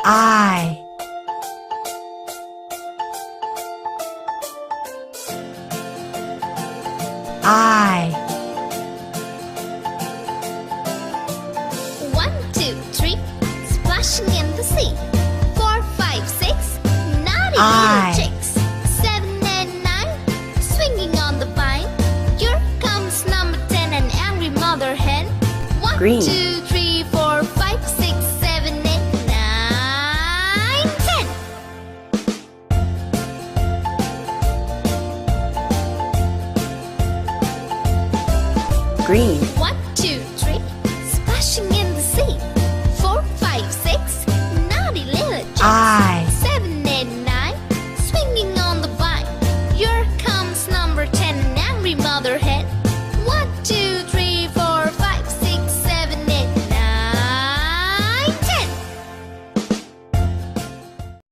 I. I. 1, 2, 3, splashing in the sea. 4, 5, 6, naughty I. little chicks. 7 and 9, swinging on the vine. Here comes number 10, an angry mother hen. 1, Green. 2,